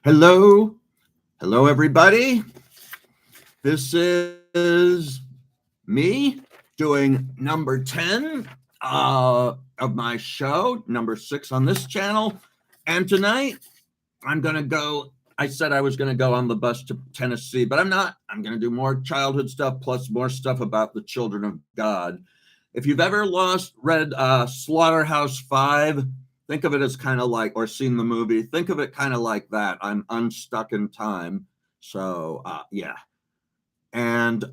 Hello, hello, everybody. This is me doing number 10 of my show, number 6 on this channel. And tonight I'm going to go. I said I was going to go on the bus to Tennessee, but I'm not. I'm going to do more childhood stuff plus more stuff about the children of God. If you've ever read Slaughterhouse 5, think of it as kind of like, or seen the movie, think of it kind of like that. I'm unstuck in time. So, yeah. And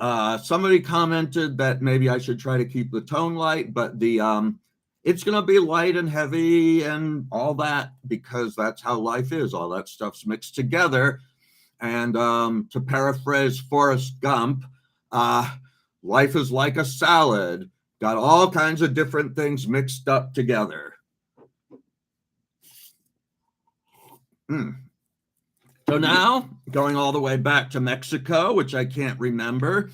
somebody commented that maybe I should try to keep the tone light, but it's going to be light and heavy and all that because that's how life is. All that stuff's mixed together. And to paraphrase Forrest Gump, life is like a salad, got all kinds of different things mixed up together. So now, going all the way back to Mexico, which I can't remember.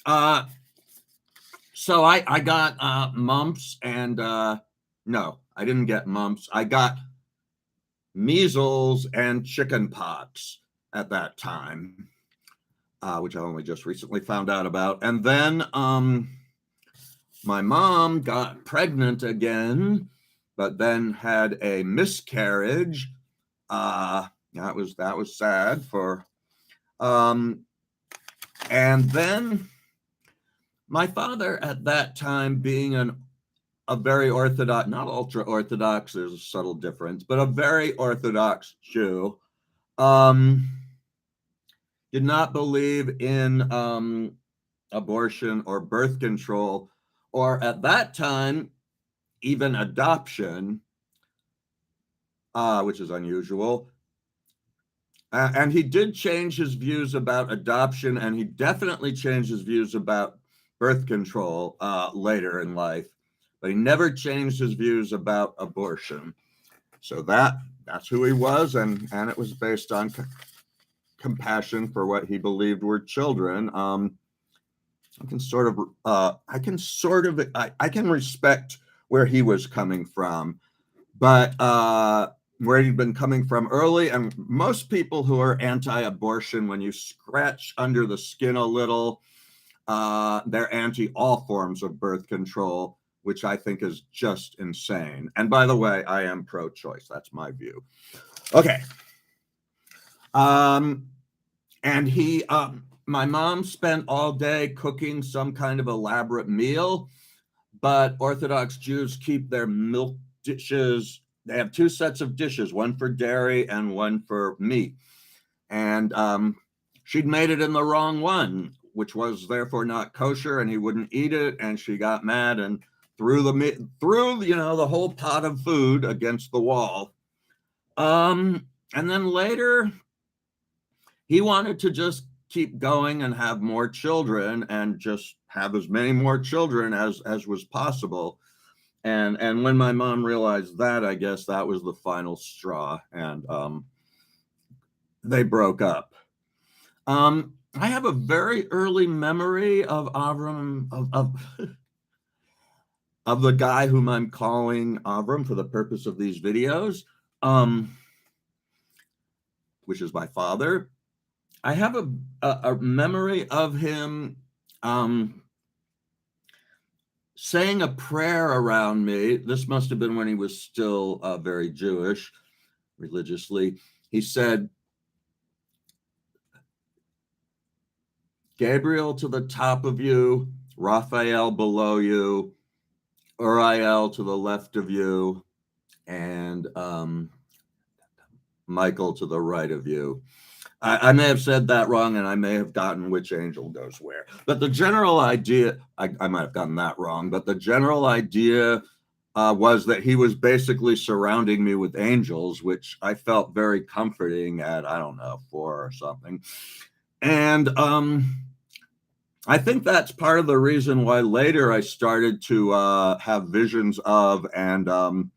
So I got mumps and no, I didn't get mumps. I got measles and chicken pox at that time, which I only just recently found out about. And then my mom got pregnant again, but then had a miscarriage. That was sad for. And then my father at that time, being a very orthodox, not ultra orthodox, there's a subtle difference, but a very orthodox Jew, did not believe in abortion or birth control, or at that time, even adoption, which is unusual. And he did change his views about adoption, and he definitely changed his views about birth control later in life, but he never changed his views about abortion. So that's who he was, and it was based on compassion for what he believed were children. I can respect where he was coming from, but where he'd been coming from early, and most people who are anti-abortion, when you scratch under the skin a little, they're anti all forms of birth control, which I think is just insane. And by the way, I am pro-choice. That's my view. Okay. And my mom spent all day cooking some kind of elaborate meal, but Orthodox Jews keep their milk dishes. They have two sets of dishes, one for dairy and one for meat. And she'd made it in the wrong one, which was therefore not kosher, and he wouldn't eat it. And she got mad and threw the whole pot of food against the wall. And then later, he wanted to just keep going and have more children and just have as many more children as was possible. And when my mom realized that, I guess that was the final straw, and they broke up. I have a very early memory of Avram, of the guy whom I'm calling Avram for the purpose of these videos, which is my father. I have a memory of him saying a prayer around me. This must have been when he was still very Jewish, religiously. He said, Gabriel to the top of you, Raphael below you, Uriel to the left of you, and Michael to the right of you. I may have said that wrong, and I may have gotten which angel goes where. But the general idea, I might have gotten that wrong, but the general idea was that he was basically surrounding me with angels, which I felt very comforting at, I don't know, 4 or something. And I think that's part of the reason why later I started to have visions of and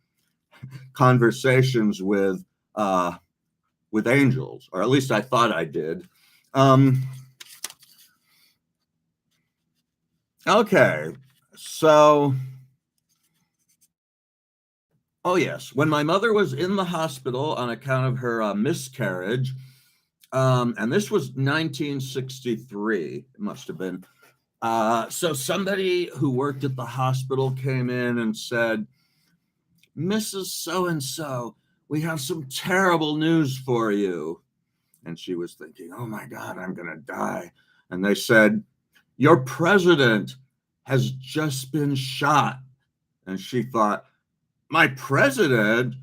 conversations with angels, or at least I thought I did. Okay, so Oh, yes. When my mother was in the hospital on account of her miscarriage, and this was 1963, it must have been. So somebody who worked at the hospital came in and said, Mrs. So and so, we have some terrible news for you. And she was thinking, oh my God, I'm going to die. And they said, your president has just been shot. And she thought, my president?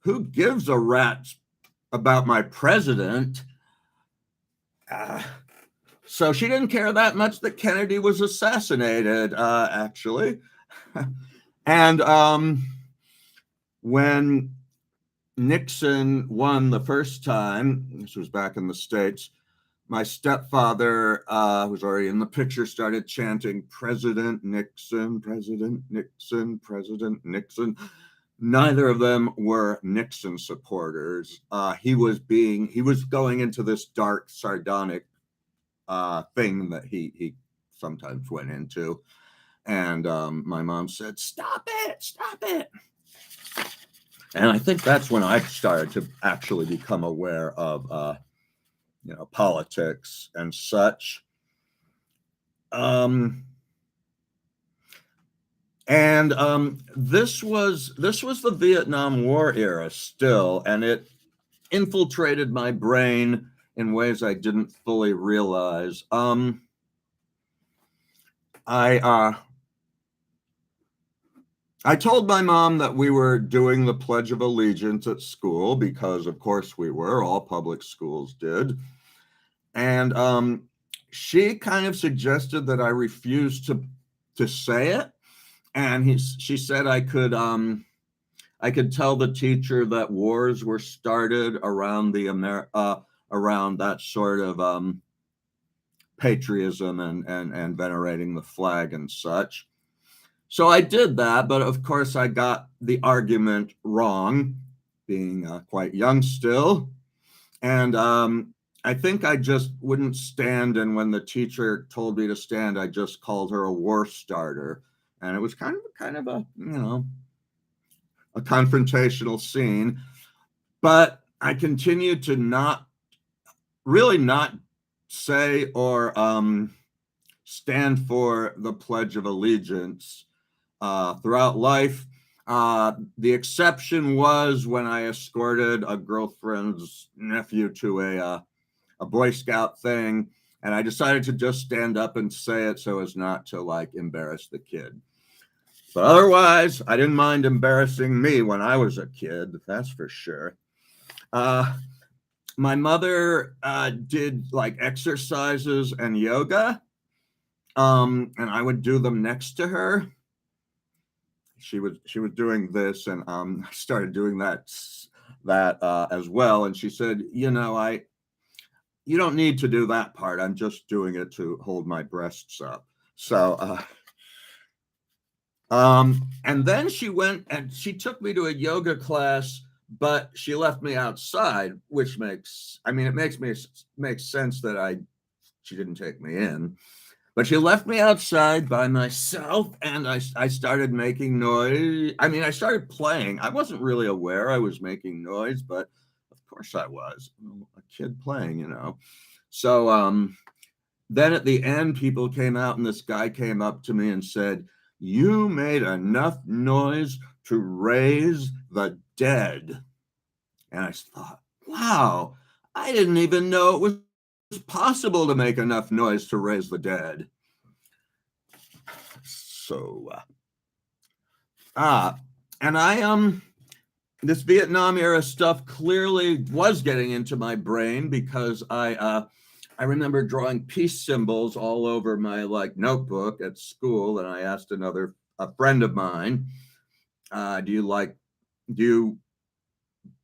Who gives a rat's about my president? Uh, so she didn't care that much that Kennedy was assassinated, actually. And when Nixon won the first time, this was back in the States, my stepfather, who was already in the picture, started chanting, President Nixon, President Nixon, President Nixon. Neither of them were Nixon supporters. He was going into this dark, sardonic thing that he sometimes went into. And my mom said, stop it. And I think that's when I started to actually become aware of, politics and such. This was the Vietnam War era still, and it infiltrated my brain in ways I didn't fully realize. I told my mom that we were doing the Pledge of Allegiance at school because, of course, we were. All public schools did. And she kind of suggested that I refuse to say it. And she said I could tell the teacher that wars were started around around that sort of patriotism and venerating the flag and such. So I did that, but of course I got the argument wrong, being quite young still. And I think I just wouldn't stand. And when the teacher told me to stand, I just called her a war starter. And it was kind of a, a confrontational scene. But I continued to not say or stand for the Pledge of Allegiance throughout life. The exception was when I escorted a girlfriend's nephew to a Boy Scout thing, and I decided to just stand up and say it so as not to embarrass the kid. But otherwise, I didn't mind embarrassing me when I was a kid, that's for sure. My mother did exercises and yoga, and I would do them next to her. She was doing this, and I started doing that as well. And she said, you don't need to do that part. I'm just doing it to hold my breasts up. So, and then she went and she took me to a yoga class, but she left me outside, which makes sense that she didn't take me in. But she left me outside by myself, and I started making noise. I started playing. I wasn't really aware I was making noise, but of course I was. A kid playing, So then at the end, people came out, and this guy came up to me and said, you made enough noise to raise the dead. And I thought, wow, I didn't even know it was possible to make enough noise to raise the dead. So, and this Vietnam era stuff clearly was getting into my brain because I remember drawing peace symbols all over my notebook at school, and I asked a friend of mine, do you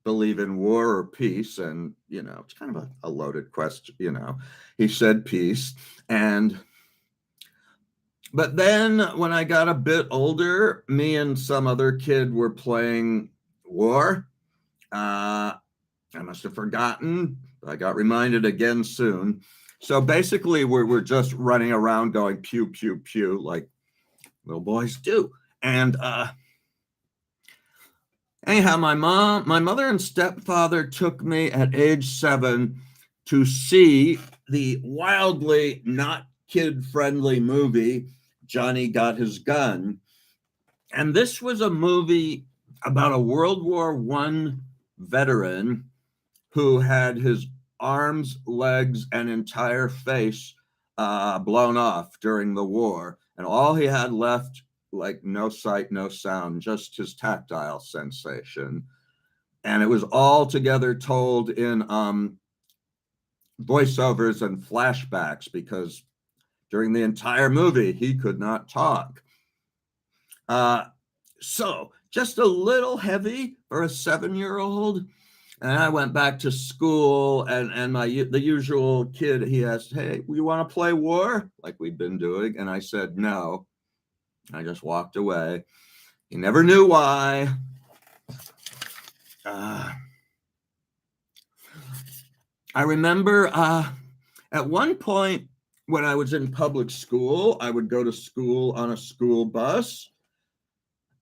believe in war or peace? And it's kind of a loaded question. He said peace. But then when I got a bit older, me and some other kid were playing war. I must have forgotten. I got reminded again soon. So basically we're just running around going pew, pew, pew, like little boys do. And Anyhow, my mother and stepfather took me at age 7 to see the wildly not kid-friendly movie Johnny Got His Gun. And this was a movie about a World War I veteran who had his arms, legs, and entire face blown off during the war. And all he had left, like no sight, no sound, just his tactile sensation. And it was all together told in voiceovers and flashbacks because during the entire movie, he could not talk. So just a little heavy for a 7-year-old. And I went back to school, and the usual kid, he asked, "Hey, you want to play war?" Like we'd been doing. And I said, no. I just walked away. He never knew why. I remember at one point when I was in public school, I would go to school on a school bus,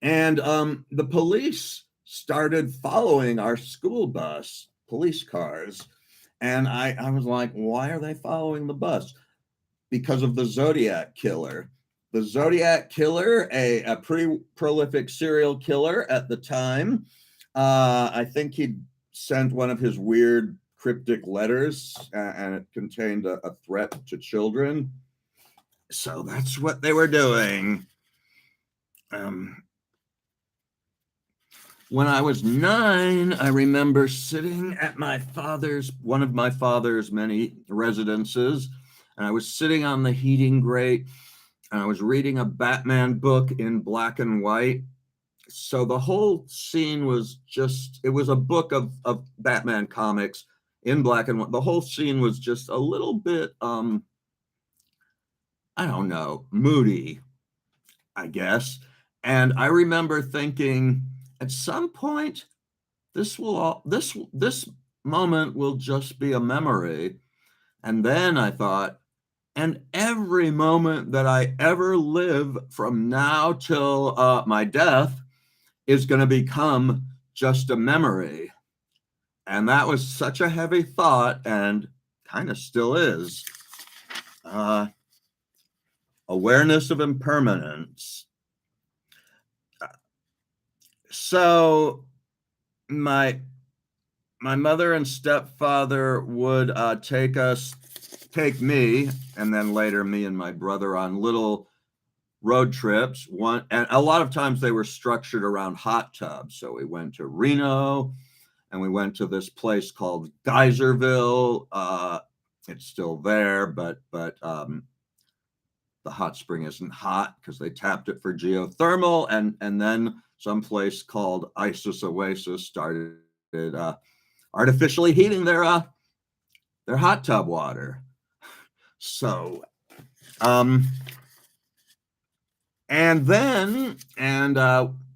and the police started following our school bus, police cars. And I was like, why are they following the bus? Because of the Zodiac Killer. The Zodiac Killer, a pretty prolific serial killer at the time. I think he sent one of his weird cryptic letters, and it contained a threat to children. So that's what they were doing. When I was 9, I remember sitting at one of my father's many residences, and I was sitting on the heating grate, and I was reading a Batman book in black and white. So the whole scene was it was a book of Batman comics in black and white. The whole scene was just a little bit, I don't know, moody, I guess. And I remember thinking, at some point, this moment will just be a memory. And then I thought, and every moment that I ever live from now till my death is going to become just a memory. And that was such a heavy thought, and kind of still is. Awareness of impermanence. So my mother and stepfather would take me, and then later me and my brother on little road trips. And a lot of times they were structured around hot tubs. So we went to Reno, and we went to this place called Geyserville. It's still there, but the hot spring isn't hot because they tapped it for geothermal, and then some place called Isis Oasis started artificially heating their hot tub water. So, and then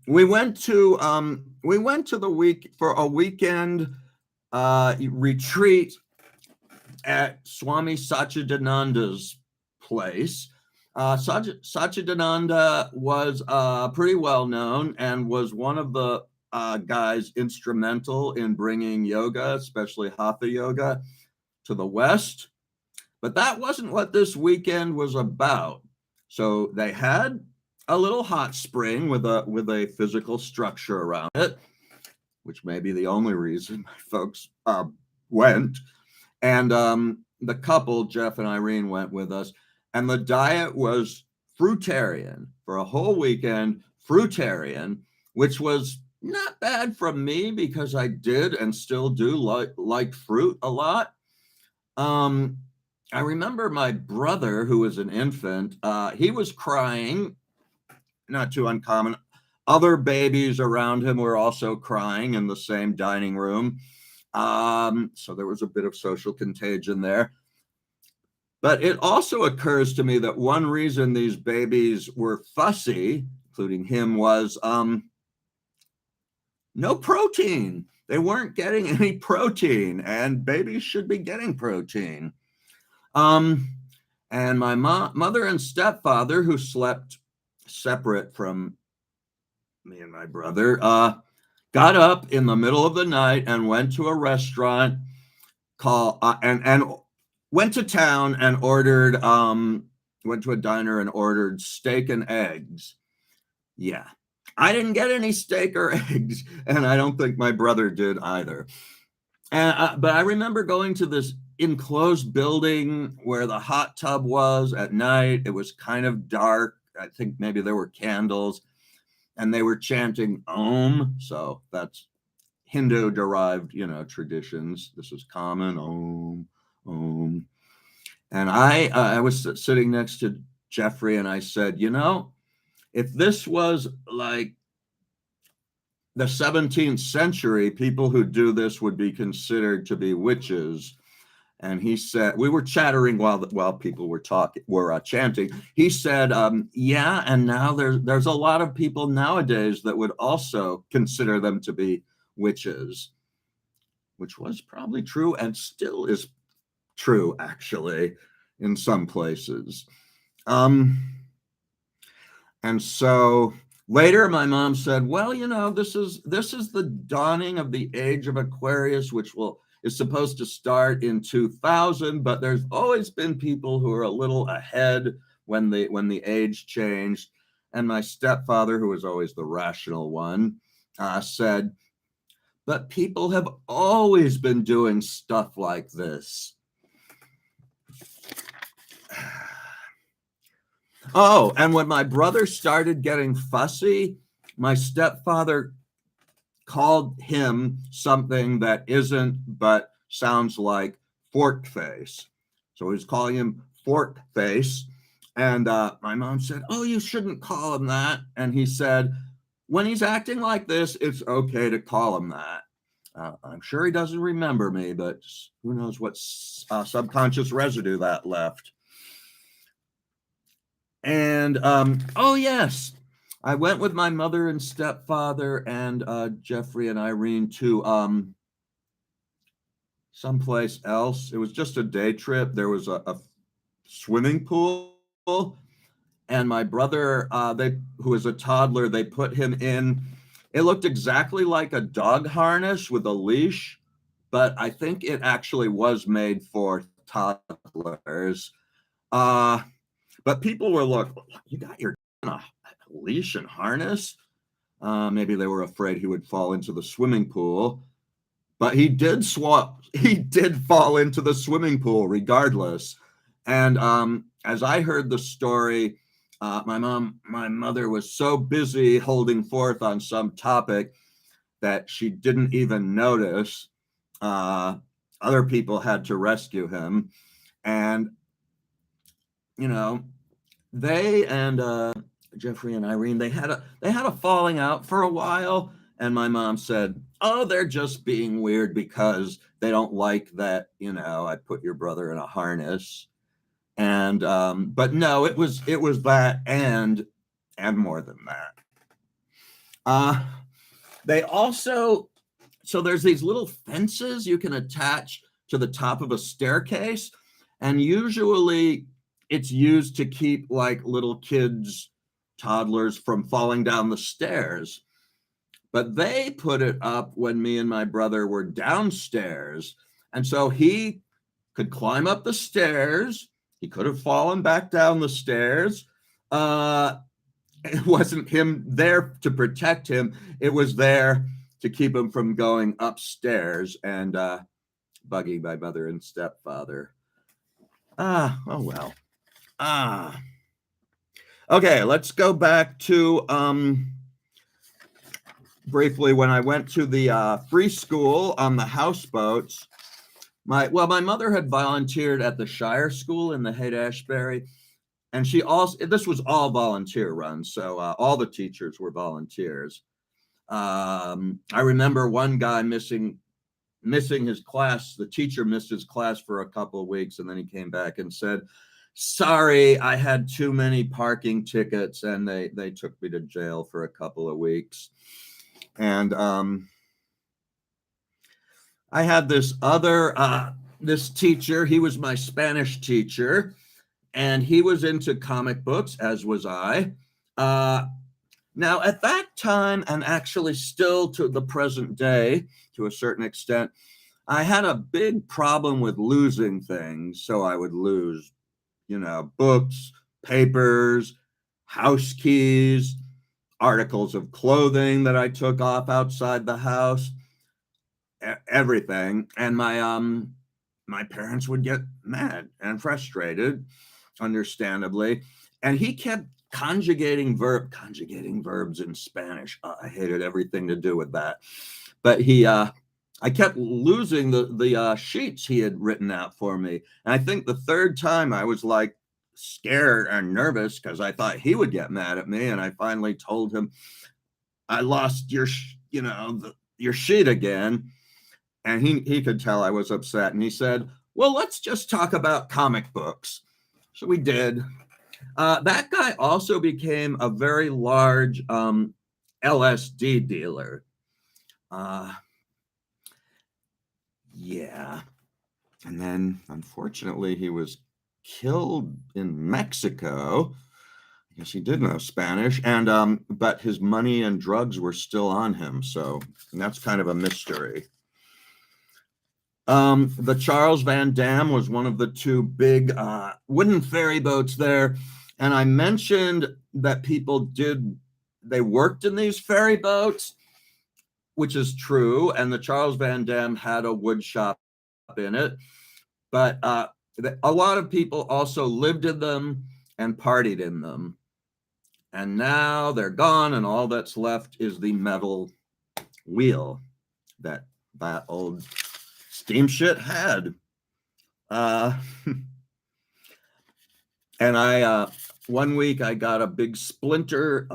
we went to a weekend retreat at Swami Satchidananda's place. Satchidananda was pretty well known and was one of the guys instrumental in bringing yoga, especially hatha yoga, to the West. But that wasn't what this weekend was about. So they had a little hot spring with a physical structure around it, which may be the only reason my folks went. And the couple, Jeff and Irene, went with us. And the diet was fruitarian for a whole weekend, fruitarian, which was not bad from me because I did and still do like fruit a lot. I remember my brother, who was an infant, he was crying, not too uncommon. Other babies around him were also crying in the same dining room. So there was a bit of social contagion there. But it also occurs to me that one reason these babies were fussy, including him, was no protein. They weren't getting any protein, and babies should be getting protein. And my mother and stepfather, who slept separate from me and my brother, got up in the middle of the night and went to a restaurant and went to town and ordered went to a diner and ordered steak and eggs. Yeah. I didn't get any steak or eggs, and I don't think my brother did either. But I remember going to this enclosed building where the hot tub was at night. It was kind of dark. I think maybe there were candles, and they were chanting Om. So that's Hindu derived, traditions. This is common. Om, Om. And I was sitting next to Jeffrey, and I said, if this was like the 17th century, people who do this would be considered to be witches. And he said, we were chattering while people were chanting. He said, yeah, and now there's a lot of people nowadays that would also consider them to be witches, which was probably true and still is true, actually, in some places. And so later, my mom said, well, this is the dawning of the age of Aquarius, which is supposed to start in 2000, but there's always been people who are a little ahead when the age changed. And my stepfather, who was always the rational one, said, but people have always been doing stuff like this. Oh, and when my brother started getting fussy, my stepfather called him something that isn't, but sounds like fork face. So he was calling him fork face. And my mom said, oh, you shouldn't call him that. And he said, when he's acting like this, it's okay to call him that. I'm sure he doesn't remember me, but who knows what subconscious residue that left. And oh yes, I went with my mother and stepfather and Jeffrey and Irene to someplace else. It was just a day trip. There was a swimming pool, and my brother, who was a toddler, they put him in. It looked exactly like a dog harness with a leash, but I think it actually was made for toddlers. But people were like, you got your leash and harness? Maybe they were afraid he would fall into the swimming pool. But he did fall into the swimming pool regardless. And as I heard the story, my mother was so busy holding forth on some topic that she didn't even notice. Other people had to rescue him. And, they and Jeffrey and Irene, they had a falling out for a while, and my mom said, "Oh, they're just being weird because they don't like that, I put your brother in a harness." And but no, it was that and more than that. They also, so there's these little fences you can attach to the top of a staircase, and usually it's used to keep like little kids, toddlers from falling down the stairs. But they put it up when me and my brother were downstairs. And so he could climb up the stairs. He could have fallen back down the stairs. It wasn't him there to protect him. It was there to keep him from going upstairs and bugging my mother and stepfather. Oh well. Okay, let's go back to briefly when I went to the free school on the houseboats. My mother had volunteered at the Shire School in the Haight-Ashbury, and this was all volunteer run, so all the teachers were volunteers. I remember one guy missing his class. The teacher missed his class for a couple of weeks, and then he came back and said, sorry, I had too many parking tickets, and they took me to jail for a couple of weeks. And I had this this teacher. He was my Spanish teacher, and he was into comic books, as was I. Now, at that time, and actually still to the present day, to a certain extent, I had a big problem with losing things. So I would lose, books, papers, house keys, articles of clothing that I took off outside the house, everything. And my parents would get mad and frustrated, understandably. And he kept conjugating verbs in Spanish. I hated everything to do with that. But I kept losing the sheets he had written out for me. And I think the third time I was like scared and nervous because I thought he would get mad at me. And I finally told him, I lost your sheet again. And he could tell I was upset. And he said, well, let's just talk about comic books. So we did. That guy also became a very large LSD dealer. Yeah. And then, unfortunately, he was killed in Mexico. I guess he did know Spanish, and but his money and drugs were still on him. So that's kind of a mystery. The Charles Van Dam was one of the two big wooden ferry boats there. And I mentioned that they worked in these ferry boats, which is true. And the Charles Van Dam had a wood shop in it. But a lot of people also lived in them and partied in them. And now they're gone, and all that's left is the metal wheel that old steamship had. And one week I got a big splinter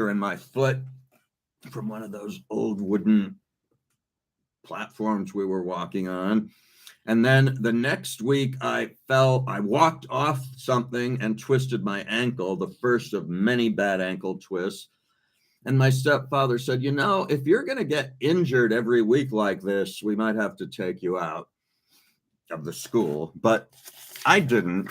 in my foot from one of those old wooden platforms we were walking on. And then the next week I walked off something and twisted my ankle, the first of many bad ankle twists. And my stepfather said, if you're going to get injured every week like this, we might have to take you out of the school. But I didn't.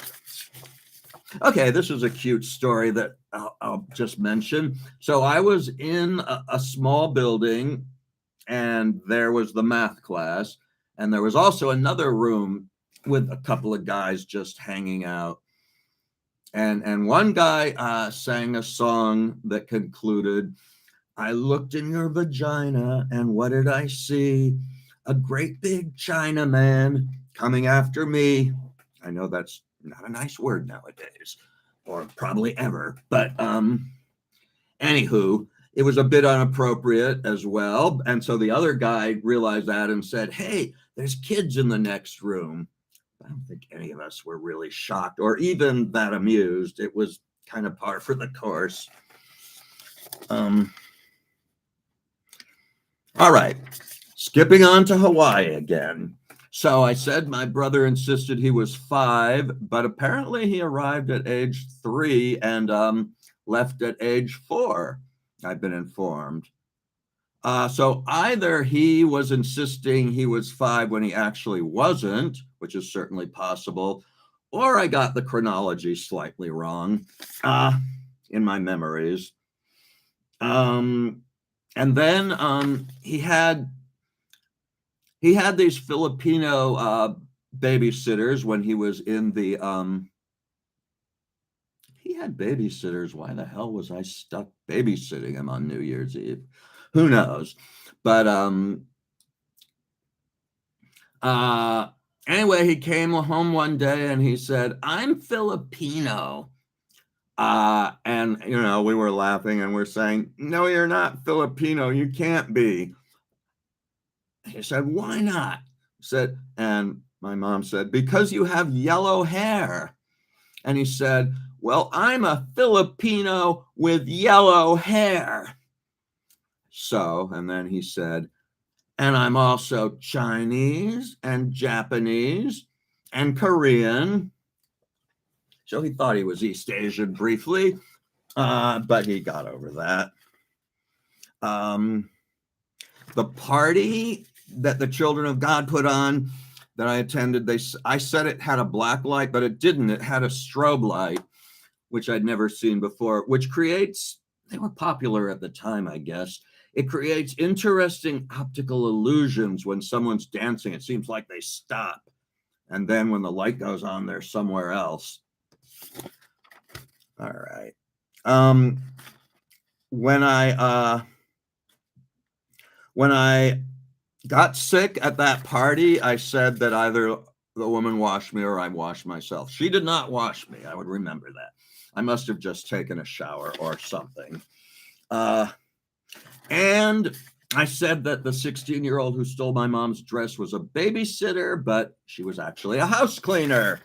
Okay, this is a cute story that I'll just mention. So I was in a small building, and there was the math class. And there was also another room with a couple of guys just hanging out. And one guy sang a song that concluded, I looked in your vagina, and what did I see? A great big Chinaman coming after me. I know that's not a nice word nowadays, or probably ever. But anywho, it was a bit inappropriate as well. And so the other guy realized that and said, hey, there's kids in the next room. I don't think any of us were really shocked or even that amused. It was kind of par for the course. All right, skipping on to Hawaii again. So I said my brother insisted he was 5, but apparently he arrived at age 3 and left at age 4. I've been informed. So either he was insisting he was 5 when he actually wasn't, which is certainly possible, or I got the chronology slightly wrong in my memories. And then he had these Filipino babysitters when he was in the he had babysitters. Why the hell was I stuck babysitting him on New Year's Eve? Who knows? But anyway, he came home one day and he said, I'm Filipino. And we were laughing and we're saying, no, you're not Filipino. You can't be. He said, why not? And my mom said, because you have yellow hair. And he said, well, I'm a Filipino with yellow hair. So, and then he said, and I'm also Chinese and Japanese and Korean. So he thought he was East Asian briefly, but he got over that. The party that the Children of God put on that I attended, I said it had a black light, but it didn't. It had a strobe light, which I'd never seen before, which creates they were popular at the time, I guess. It creates interesting optical illusions when someone's dancing. It seems like they stop. And then when the light goes on, they're somewhere else. All right. When I got sick at that party, I said that either the woman washed me or I washed myself. She did not wash me. I would remember that. I must have just taken a shower or something. And I said that the 16-year-old who stole my mom's dress was a babysitter, but she was actually a house cleaner.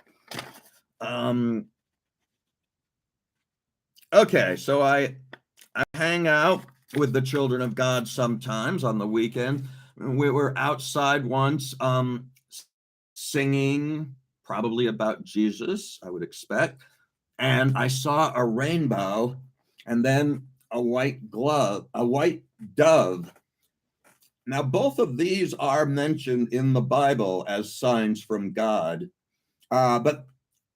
Okay, so I hang out with the children of God sometimes on the weekend. We were outside once singing, probably about Jesus, I would expect. And I saw a rainbow and then a white dove. Now, both of these are mentioned in the Bible as signs from God. But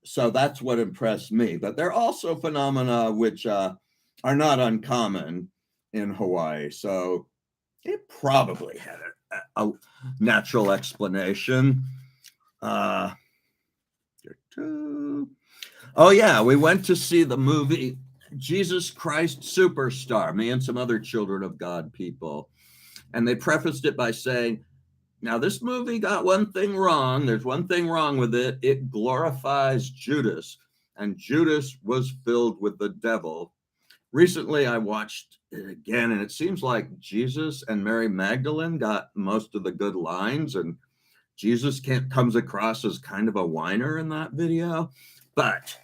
so that's what impressed me. But there are also phenomena which are not uncommon in Hawaii. So it probably had a natural explanation. Oh, yeah, we went to see the movie Jesus Christ Superstar, me and some other Children of God people. And they prefaced it by saying, now, this movie got one thing wrong. There's one thing wrong with it. It glorifies Judas, and Judas was filled with the devil. Recently, I watched it again, and it seems like Jesus and Mary Magdalene got most of the good lines, and Jesus comes across as kind of a whiner in that video. But,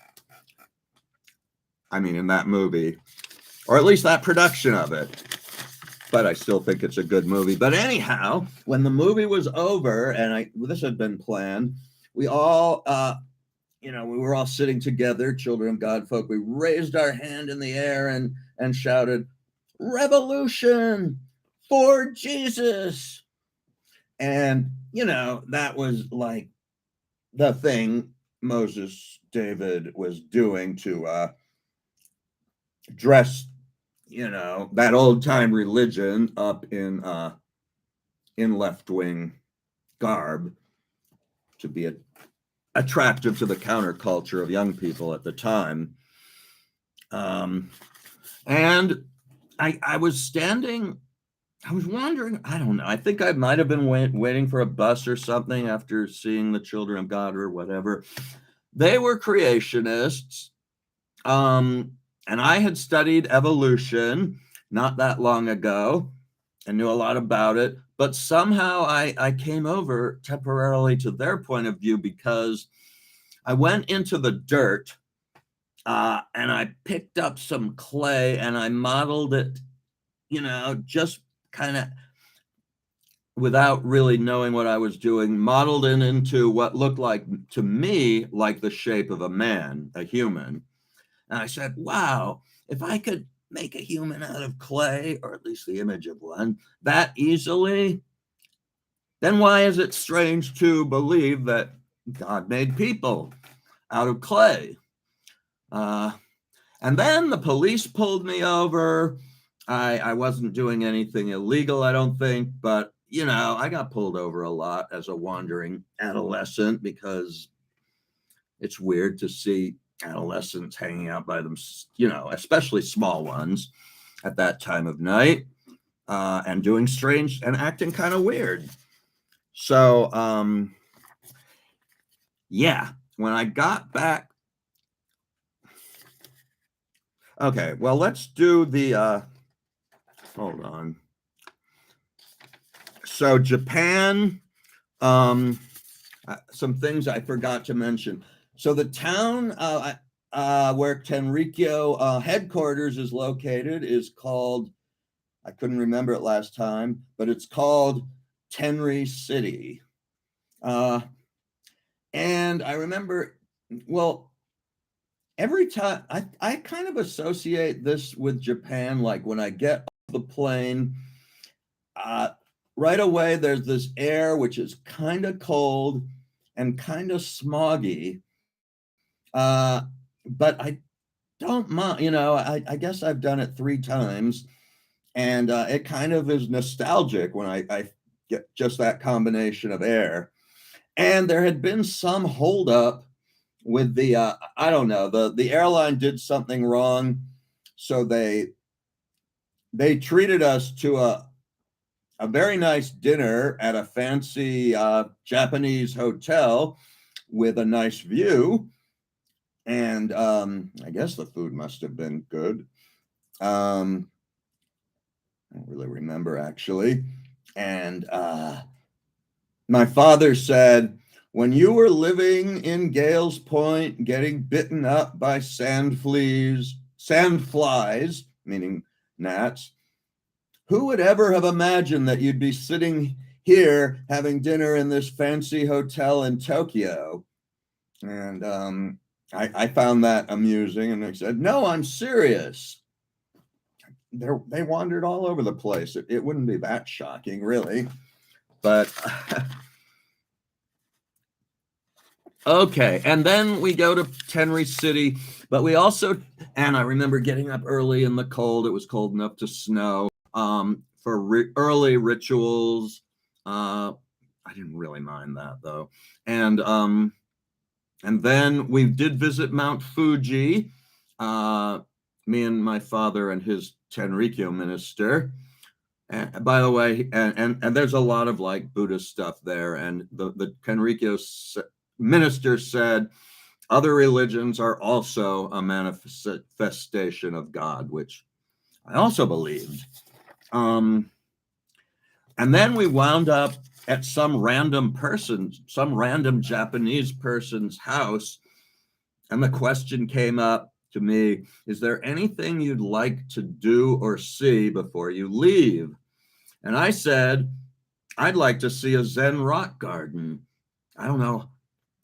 I mean, in that movie, or at least that production of it. But I still think it's a good movie. But anyhow, when the movie was over, and this had been planned, we all, we were all sitting together, Children of God folk. We raised our hand in the air and shouted, "Revolution for Jesus!" And that was like the thing Moses David was doing to dress that old time religion up in left-wing garb to be attractive to the counterculture of young people at the time. And I was standing, I was wondering, I don't know, I think I might have been waiting for a bus or something after seeing the Children of God or whatever. They were creationists. And I had studied evolution not that long ago and knew a lot about it, but somehow I came over temporarily to their point of view because I went into the dirt and I picked up some clay and I modeled it, just kind of without really knowing what I was doing, modeled it into what looked like to me like the shape of a man, a human. And I said, wow, if I could make a human out of clay, or at least the image of one, that easily, then why is it strange to believe that God made people out of clay? And then the police pulled me over. I wasn't doing anything illegal, I don't think, but, I got pulled over a lot as a wandering adolescent because it's weird to see adolescents hanging out by them, especially small ones at that time of night, and doing strange and acting kind of weird. So, yeah, when I got back, okay, well, let's do the, hold on. So Japan, some things I forgot to mention. So the town where Tenrikyo headquarters is located is called, I couldn't remember it last time, but it's called Tenri City. And I remember, well, every time I kind of associate this with Japan, like when I get off the plane, right away there's this air which is kind of cold and kind of smoggy. But don't mind, you know, I guess I've done it 3 times, and it kind of is nostalgic when I get just that combination of air. And there had been some holdup with the I don't know, the airline did something wrong, so they treated us to a very nice dinner at a fancy Japanese hotel with a nice view. And I guess the food must have been good. I don't really remember actually. And my father said, when you were living in Gales Point, getting bitten up by sandflies, meaning gnats, who would ever have imagined that you'd be sitting here having dinner in this fancy hotel in Tokyo? And I found that amusing, and I said, no, I'm serious. They wandered all over the place. It wouldn't be that shocking, really. But okay, and then we go to Tenry City, but we also, and I remember getting up early in the cold. It was cold enough to snow. For early rituals. I didn't really mind that though. And then we did visit Mount Fuji. Me and my father and his Tenrikyo minister. And by the way, and there's a lot of like Buddhist stuff there. And the Tenrikyo minister said other religions are also a manifestation of God, which I also believed. And then we wound up at some random Japanese person's house. And the question came up to me, is there anything you'd like to do or see before you leave? And I said, I'd like to see a Zen rock garden. I don't know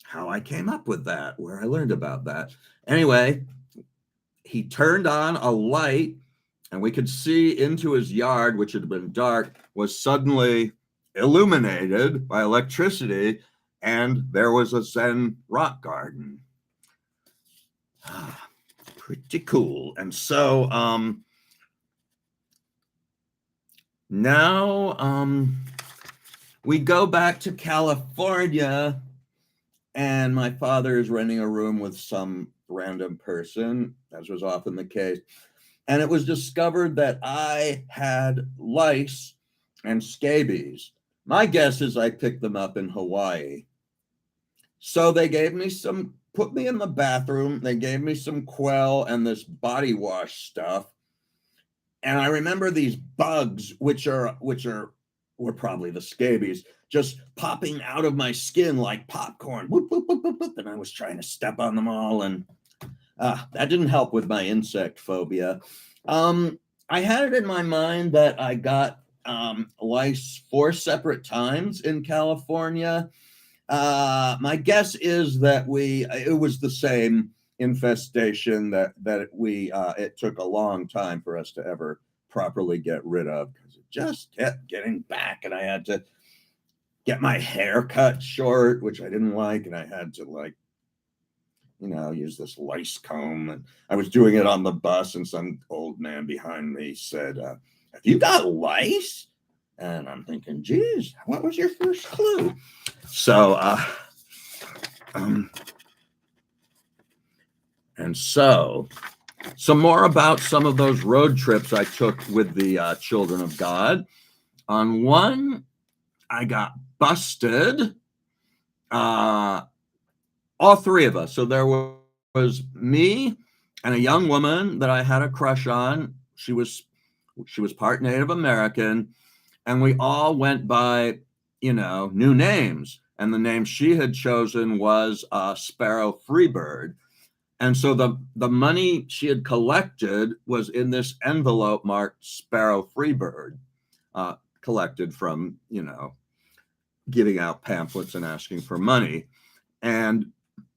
how I came up with that, where I learned about that. Anyway, he turned on a light and we could see into his yard, which had been dark, was suddenly illuminated by electricity, and there was a Zen rock garden. Pretty cool. And so now we go back to California, and my father is renting a room with some random person, as was often the case. And it was discovered that I had lice and scabies. My guess is I picked them up in Hawaii. So they put me in the bathroom. They gave me some Quell and this body wash stuff. And I remember these bugs, which were probably the scabies, just popping out of my skin like popcorn. Whoop, whoop, whoop, whoop, whoop. And I was trying to step on them all, and that didn't help with my insect phobia. I had it in my mind that I got lice 4 separate times in California. My guess is that it was the same infestation that it took a long time for us to ever properly get rid of, because it just kept getting back, and I had to get my hair cut short, which I didn't like, and I had to use this lice comb. And I was doing it on the bus, and some old man behind me said, have you got lice? And I'm thinking, geez, what was your first clue? So, and so some more about some of those road trips I took with the Children of God. On one, I got busted. All 3 of us. So there was me and a young woman that I had a crush on. She was part Native American, and we all went by, new names. And the name she had chosen was Sparrow Freebird. And so the money she had collected was in this envelope marked Sparrow Freebird, collected from, giving out pamphlets and asking for money. And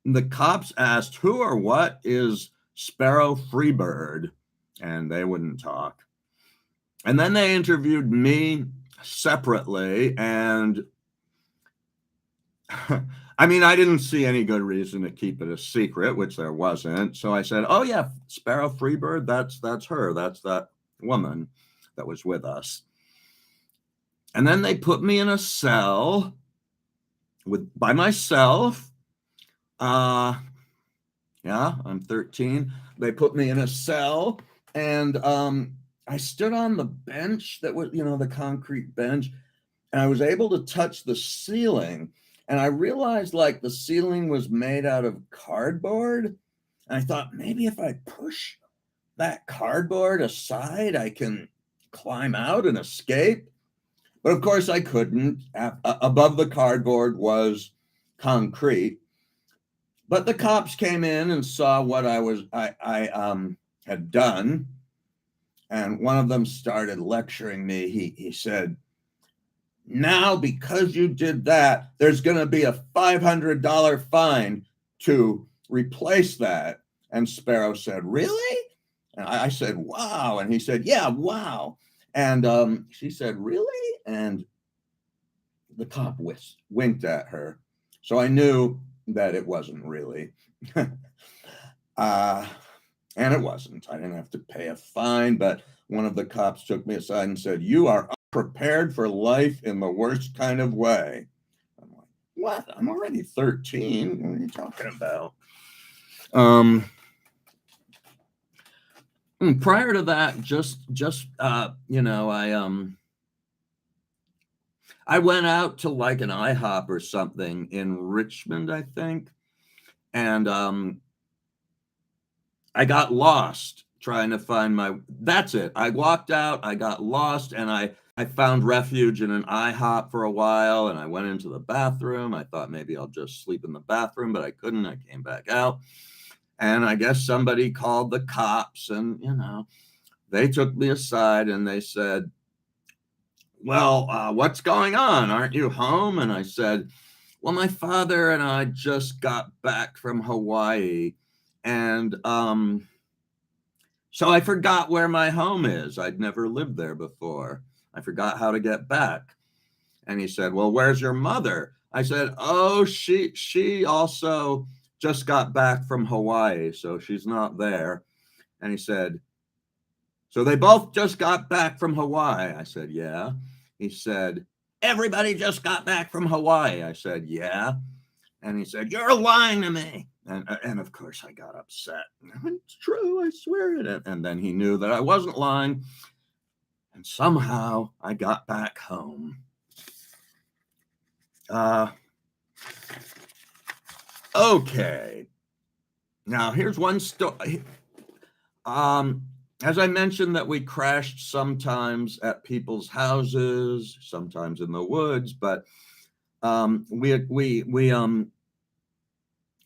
the cops asked, who or what is Sparrow Freebird? And they wouldn't talk. And then they interviewed me separately, and I mean, I didn't see any good reason to keep it a secret, which there wasn't. So I said, "Oh yeah, Sparrow Freebird, that's her. That's that woman that was with us." And then they put me in a cell by myself. Uh yeah, I'm 13. They put me in a cell, and I stood on the bench that was, the concrete bench, and I was able to touch the ceiling. And I realized like the ceiling was made out of cardboard. And I thought maybe if I push that cardboard aside, I can climb out and escape. But of course, I couldn't. Above the cardboard was concrete. But the cops came in and saw what I had done, and one of them started lecturing me. He said, "Now, because you did that, there's going to be a $500 fine to replace that." And Sparrow said, "Really?" And I said, "Wow." And he said, "Yeah, wow." And she said, "Really?" And the cop winked at her. So I knew that it wasn't really. uh, and it wasn't. I didn't have to pay a fine, but one of the cops took me aside and said, "You are prepared for life in the worst kind of way." I'm like, "What? I'm already 13. What are you talking about?" Prior to that, I went out to like an IHOP or something in Richmond, I think, and I got lost trying to find that's it. I walked out, I got lost, and I found refuge in an IHOP for a while, and I went into the bathroom. I thought maybe I'll just sleep in the bathroom, but I couldn't. I came back out, and I guess somebody called the cops, and they took me aside and they said, "Well, what's going on? Aren't you home?" And I said, "Well, my father and I just got back from Hawaii, and so I forgot where my home is. I'd never lived there before. I forgot how to get back." And he said, "Well, where's your mother?" I said, "Oh, she also just got back from Hawaii, so she's not there." And he said, "So they both just got back from Hawaii?" I said, "Yeah." He said, "Everybody just got back from Hawaii?" I said, "Yeah." And he said, "You're lying to me." And of course I got upset. "It's true, I swear it." And then he knew that I wasn't lying. And somehow I got back home. Okay. Now here's one story. As I mentioned that we crashed sometimes at people's houses, sometimes in the woods, but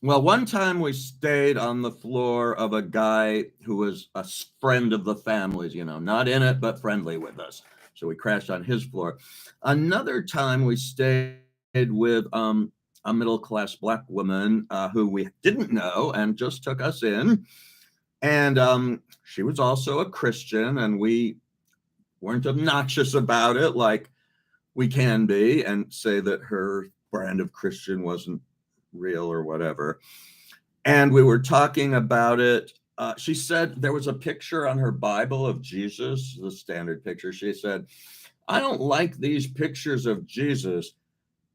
well, one time we stayed on the floor of a guy who was a friend of the family's, not in it, but friendly with us. So we crashed on his floor. Another time we stayed with a middle-class Black woman who we didn't know and just took us in. And she was also a Christian, and we weren't obnoxious about it like we can be and say that her brand of Christian wasn't real or whatever. And we were talking about it. She said there was a picture on her Bible of Jesus, the standard picture. She said, "I don't like these pictures of Jesus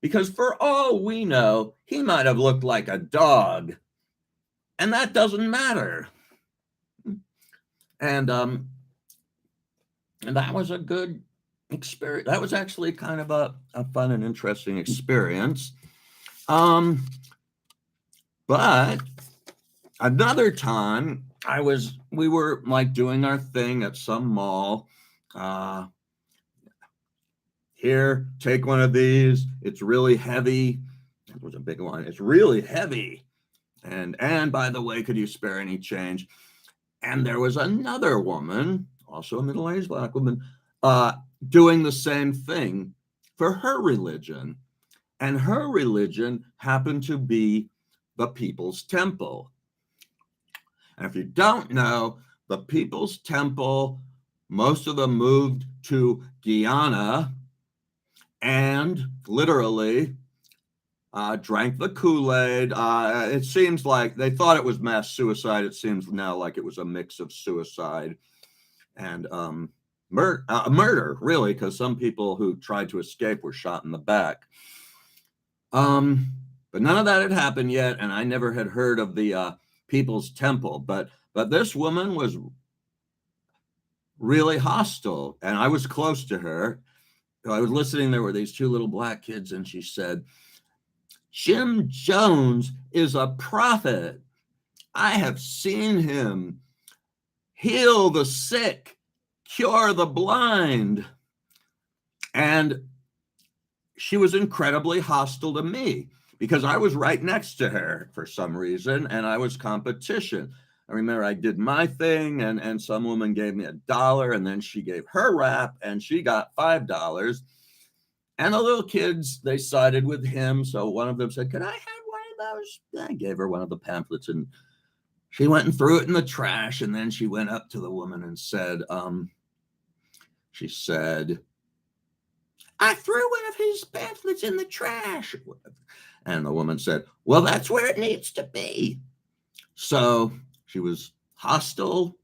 because for all we know, he might have looked like a dog. And that doesn't matter." And that was a good experience. That was actually kind of a fun and interesting experience. But another time we were like doing our thing at some mall. Here, take one of these. It's really heavy. That was a big one. "It's really heavy. And by the way, could you spare any change?" And there was another woman, also a middle-aged Black woman, doing the same thing for her religion. And her religion happened to be the People's Temple. And if you don't know, the People's Temple, most of them moved to Guyana, and literally drank the Kool-Aid. It seems like they thought it was mass suicide. It seems now like it was a mix of suicide and murder, really, because some people who tried to escape were shot in the back. But none of that had happened yet, and I never had heard of the People's Temple. But this woman was really hostile, and I was close to her. I was listening. There were these two little black kids, and she said, "Jim Jones is a prophet. I have seen him heal the sick, cure the blind." And she was incredibly hostile to me because I was right next to her for some reason, and I was competition. I remember I did my thing, and some woman gave me $1, and then she gave her rap, and she got $5. And the little kids, they sided with him. So one of them said, "Could I have one of those?" I gave her one of the pamphlets, and she went and threw it in the trash. And then she went up to the woman and said, she said, "I threw one of his pamphlets in the trash." And the woman said, "Well, that's where it needs to be." So she was hostile.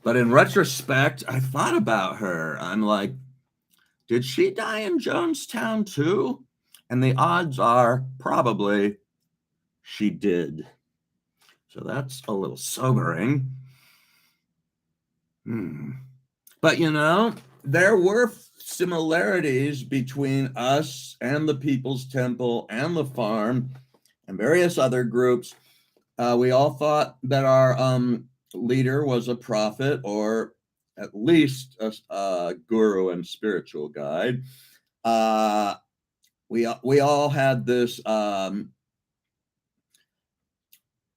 But in retrospect, I thought about her. I'm like, did she die in Jonestown too? And the odds are probably she did. So that's a little sobering. But there were similarities between us and the People's Temple and the farm and various other groups. We all thought that our leader was a prophet, or at least a guru and spiritual guide. We all had this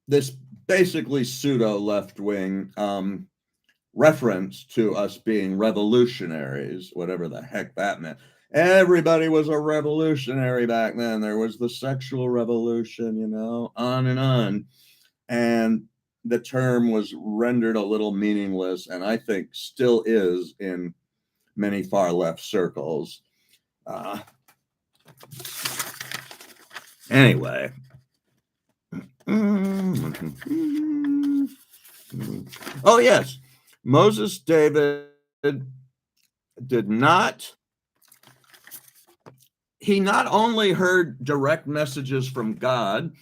this basically pseudo left wing reference to us being revolutionaries, whatever the heck that meant. Everybody was a revolutionary back then. There was the sexual revolution, on and on. And the term was rendered a little meaningless, and I think still is in many far left circles. Anyway. Oh, yes. Moses David he not only heard direct messages from God,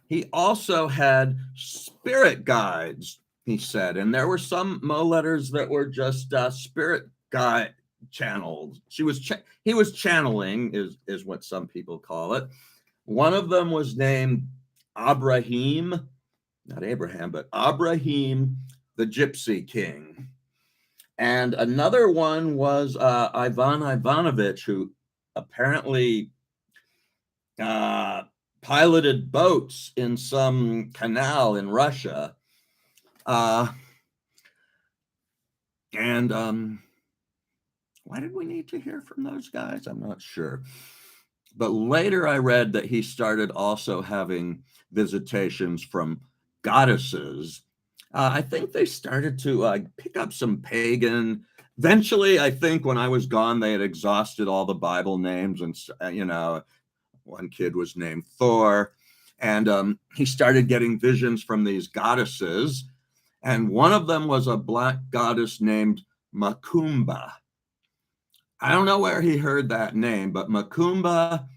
he also had spirit guides, he said. And there were some Mo letters that were just spirit guide channels. He was channeling, is what some people call it. One of them was named Abraham, not Abraham, but Abraham, the Gypsy King. And another one was Ivan Ivanovich, who apparently piloted boats in some canal in Russia. And why did we need to hear from those guys? I'm not sure. But later I read that he started also having visitations from goddesses. I think they started to pick up some pagan. Eventually, I think when I was gone, they had exhausted all the Bible names. And, one kid was named Thor. And he started getting visions from these goddesses. And one of them was a black goddess named Macumba. I don't know where he heard that name, but Macumba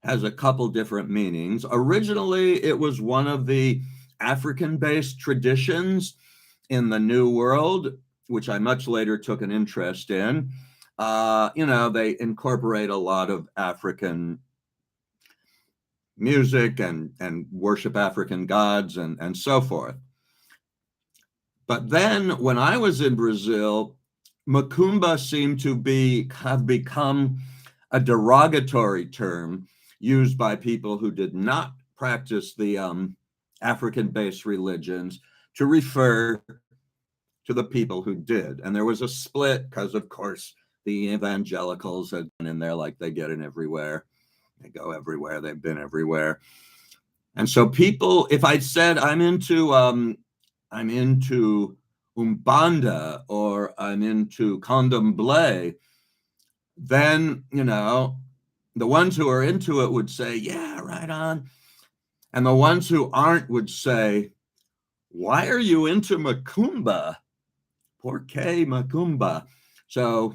has a couple different meanings. Originally, it was one of the African-based traditions in the New World, which I much later took an interest in. They incorporate a lot of African music and worship African gods and so forth. But then when I was in Brazil, Macumba seemed to have become a derogatory term used by people who did not practice the African-based religions to refer to the people who did. And there was a split because, of course, the evangelicals had been in there like they get in everywhere. They go everywhere. They've been everywhere. And so people, if I said I'm into Umbanda or I'm into Candomblé, then, the ones who are into it would say, yeah, right on. And the ones who aren't would say, why are you into Macumba? Por qué Macumba? So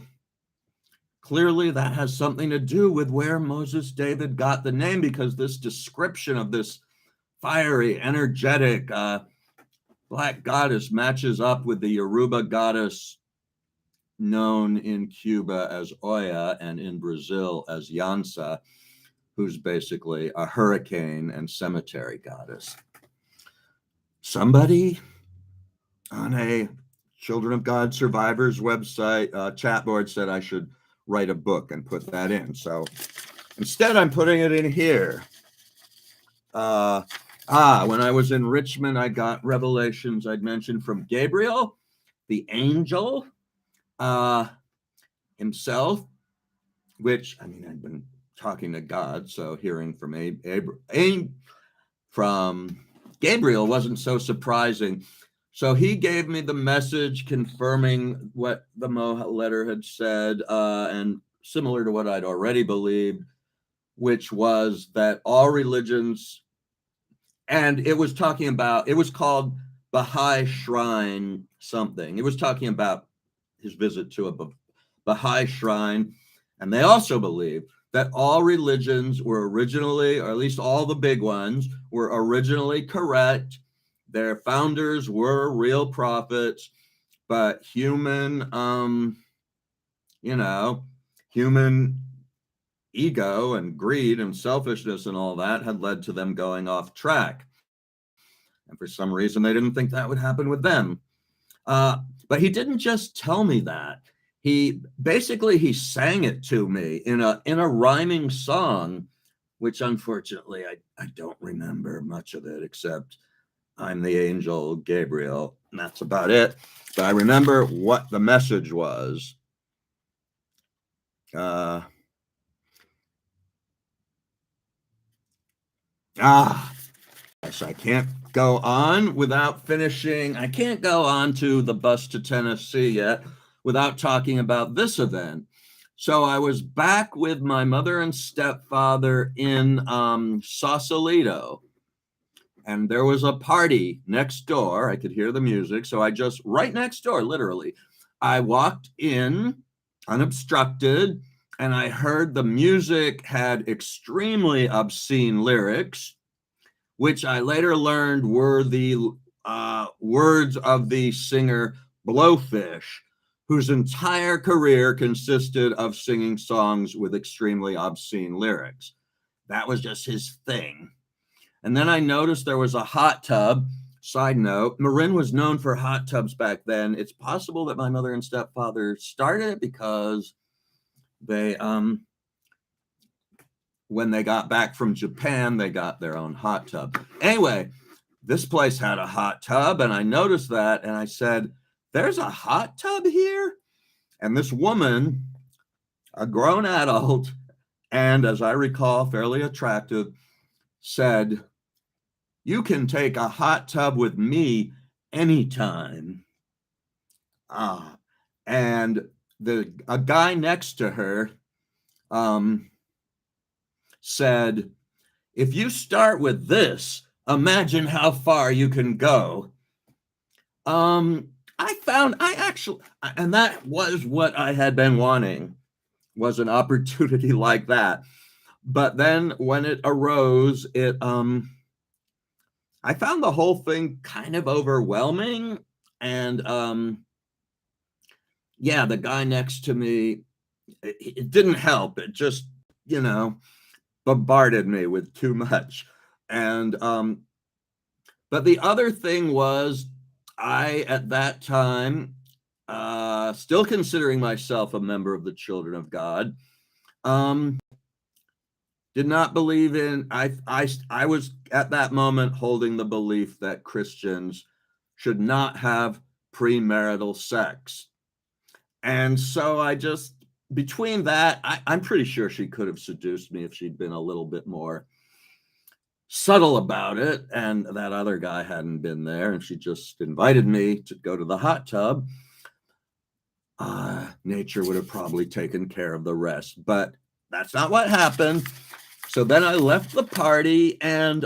clearly that has something to do with where Moses David got the name, because this description of this fiery, energetic black goddess matches up with the Yoruba goddess known in Cuba as Oya and in Brazil as Yansa, who's basically a hurricane and cemetery goddess. Somebody on a Children of God Survivors website chat board said I should write a book and put that in. So instead, I'm putting it in here. When I was in Richmond, I got revelations I'd mentioned from Gabriel, the angel himself, which, I mean, I'd been talking to God, so hearing from from Gabriel wasn't so surprising. So he gave me the message confirming what the Moha letter had said, and similar to what I'd already believed, which was that all religions, and it was talking about, it was called Baha'i Shrine something. It was talking about his visit to a Baha'i shrine. And they also believed that all religions were originally, or at least all the big ones, were originally correct. Their founders were real prophets, but human, human ego and greed and selfishness and all that had led to them going off track. And for some reason, they didn't think that would happen with them. But he didn't just tell me that. He sang it to me in a rhyming song, which unfortunately I don't remember much of it, except I'm the angel Gabriel, and that's about it. But I remember what the message was. Yes, I can't go on without finishing. I can't go on to the bus to Tennessee yet without talking about this event. So I was back with my mother and stepfather in Sausalito, and there was a party next door. I could hear the music. So I just, right next door, literally, I walked in unobstructed, and I heard the music had extremely obscene lyrics, which I later learned were the words of the singer Blowfish, whose entire career consisted of singing songs with extremely obscene lyrics. That was just his thing. And then I noticed there was a hot tub. Side note, Marin was known for hot tubs back then. It's possible that my mother and stepfather started it because they, when they got back from Japan, they got their own hot tub. Anyway, this place had a hot tub, and I noticed that, and I said, there's a hot tub here? And this woman, a grown adult, and as I recall, fairly attractive, said, you can take a hot tub with me anytime. And a guy next to her said, if you start with this, imagine how far you can go. And that was what I had been wanting, was an opportunity like that. But then when it arose, I found the whole thing kind of overwhelming. And the guy next to me, it didn't help. It just, bombarded me with too much. And but the other thing was, I at that time, still considering myself a member of the Children of God, did not believe in, I was at that moment holding the belief that Christians should not have premarital sex. And so I just, between that, I'm pretty sure she could have seduced me if she'd been a little bit more subtle about it, and that other guy hadn't been there, and she just invited me to go to the hot tub. Nature would have probably taken care of the rest. But that's not what happened. So then I left the party, and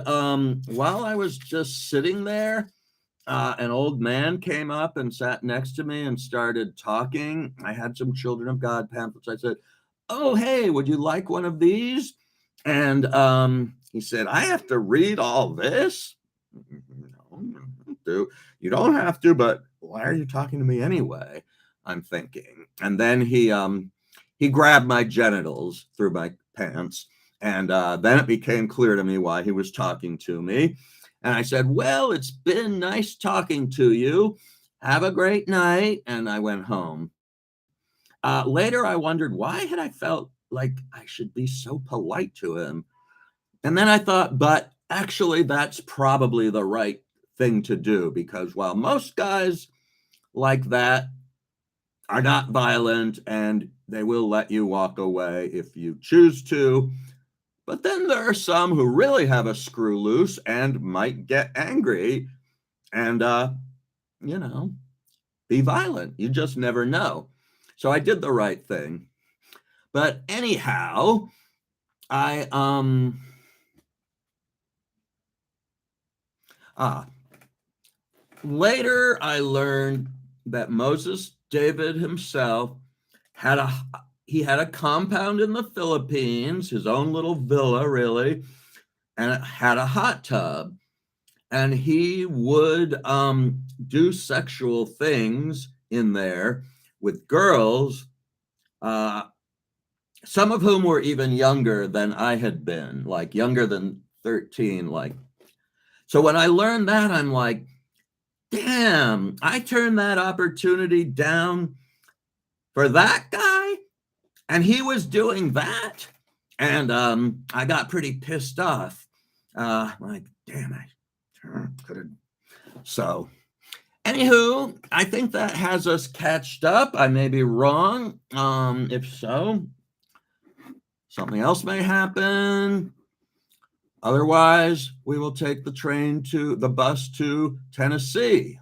while I was just sitting there, an old man came up and sat next to me and started talking. I had some Children of God pamphlets. I said, "Oh, hey, would you like one of these?" And he said, "I have to read all this?" No, you don't have to, but why are you talking to me anyway? I'm thinking. And then he grabbed my genitals through my pants, and then it became clear to me why he was talking to me. And I said, "Well, it's been nice talking to you. Have a great night." And I went home. Later, I wondered, why had I felt like I should be so polite to him? And then I thought, but actually, that's probably the right thing to do, because while most guys like that are not violent and they will let you walk away if you choose to, but then there are some who really have a screw loose and might get angry and, you know, be violent. You just never know. So I did the right thing. But anyhow, I ah later I learned that Moses David himself had a he had a compound in the Philippines, his own little villa really, and it had a hot tub. And he would do sexual things in there with girls, uh, some of whom were even younger than I had been, like younger than 13. Like, so when I learned that, I'm like, damn, I turned that opportunity down for that guy, and he was doing that. And I got pretty pissed off. Like, damn, I could have. So, anywho, I think that has us catched up. I may be wrong. If so, something else may happen. Otherwise, we will take the bus to Tennessee.